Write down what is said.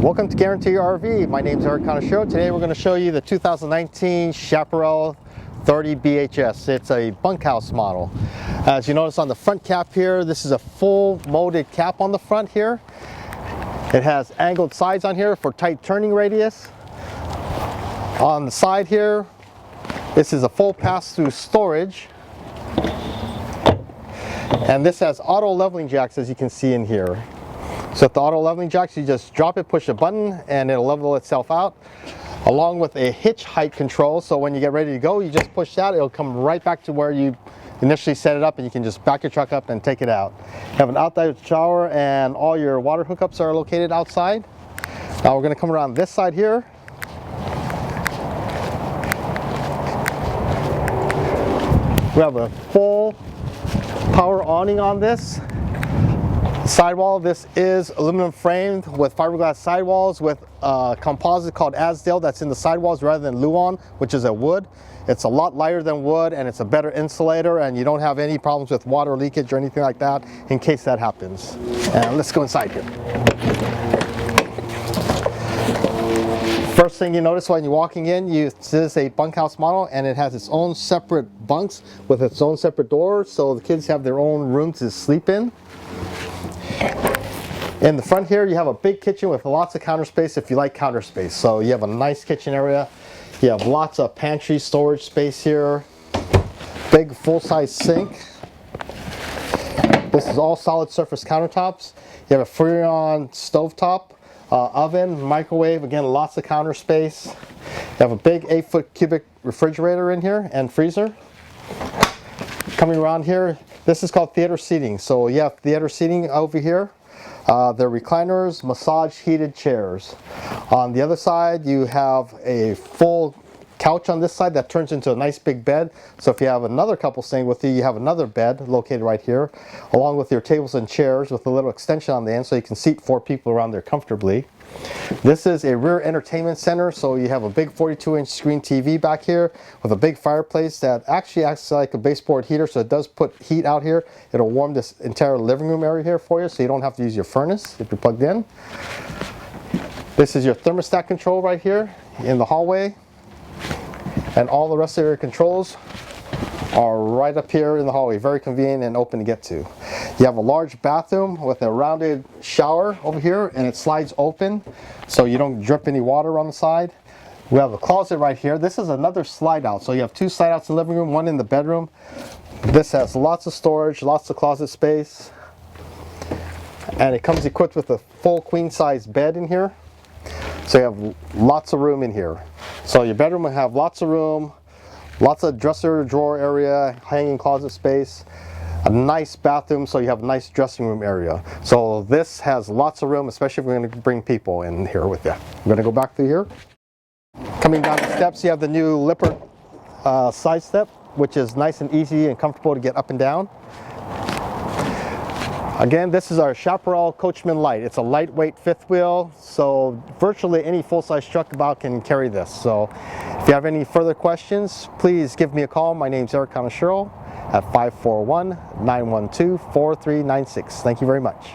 Welcome to Guarantee RV. My name is Eric Conashiro. Today we're going to show you the 2019 Chaparral 30 BHS. It's a bunkhouse model. As you notice on the front cap here, this is a full molded cap on the front here. It has angled sides on here for tight turning radius. On the side here, this is a full pass-through storage. And this has auto leveling jacks, as you can see in here. So at the auto leveling jacks, you just drop it, push a button, and it'll level itself out, along with a hitch height control. So when you get ready to go, you just push that, it'll come right back to where you initially set it up, and you can just back your truck up and take it out. You have an outside shower, and all your water hookups are located outside. Now we're going to come around this side here. We have a full power awning on this. Sidewall, this is aluminum framed with fiberglass sidewalls with a composite called Asdale that's in the sidewalls rather than Luan, which is a wood. It's a lot lighter than wood, and it's a better insulator, and you don't have any problems with water leakage or anything like that in case that happens. And let's go inside here. First thing you notice when you're walking in, this is a bunkhouse model, and it has its own separate bunks with its own separate doors, so the kids have their own room to sleep in. In the front here, you have a big kitchen with lots of counter space if you like counter space. So you have a nice kitchen area. You have lots of pantry storage space here. Big full-size sink. This is all solid surface countertops. You have a Freon stovetop, oven, microwave. Again, lots of counter space. You have a big 8-foot cubic refrigerator in here and freezer. Coming around here, this is called theater seating. So you have theater seating over here. They're recliners, massage heated chairs. On the other side, you have a full couch on this side that turns into a nice big bed. So if you have another couple staying with you, you have another bed located right here, along with your tables and chairs with a little extension on the end so you can seat 4 people around there comfortably. This is a rear entertainment center, so you have a big 42-inch screen TV back here with a big fireplace that actually acts like a baseboard heater, so it does put heat out here. It'll warm this entire living room area here for you, so you don't have to use your furnace if you're plugged in. This is your thermostat control right here in the hallway, and all the rest of your controls are right up here in the hallway. Very convenient and open to get to. You have a large bathroom with a rounded shower over here, and it slides open so you don't drip any water on the side. We have a closet right here. This is another slide out. So you have 2 slide outs in the living room, 1 in the bedroom. This has lots of storage, lots of closet space. And it comes equipped with a full queen size bed in here. So you have lots of room in here. So your bedroom will have lots of room, lots of dresser drawer area, hanging closet space, a nice bathroom, so you have a nice dressing room area. So this has lots of room, especially if we're going to bring people in here with you. I'm going to go back through here. Coming down the steps, you have the new Lippert side step, which is nice and easy and comfortable to get up and down. Again, this is our Chaparral Coachmen Lite. It's a lightweight 5th wheel, so virtually any full-size truck about can carry this. So if you have any further questions, please give me a call. My name's Eric Conashiro at 541-912-4396. Thank you very much.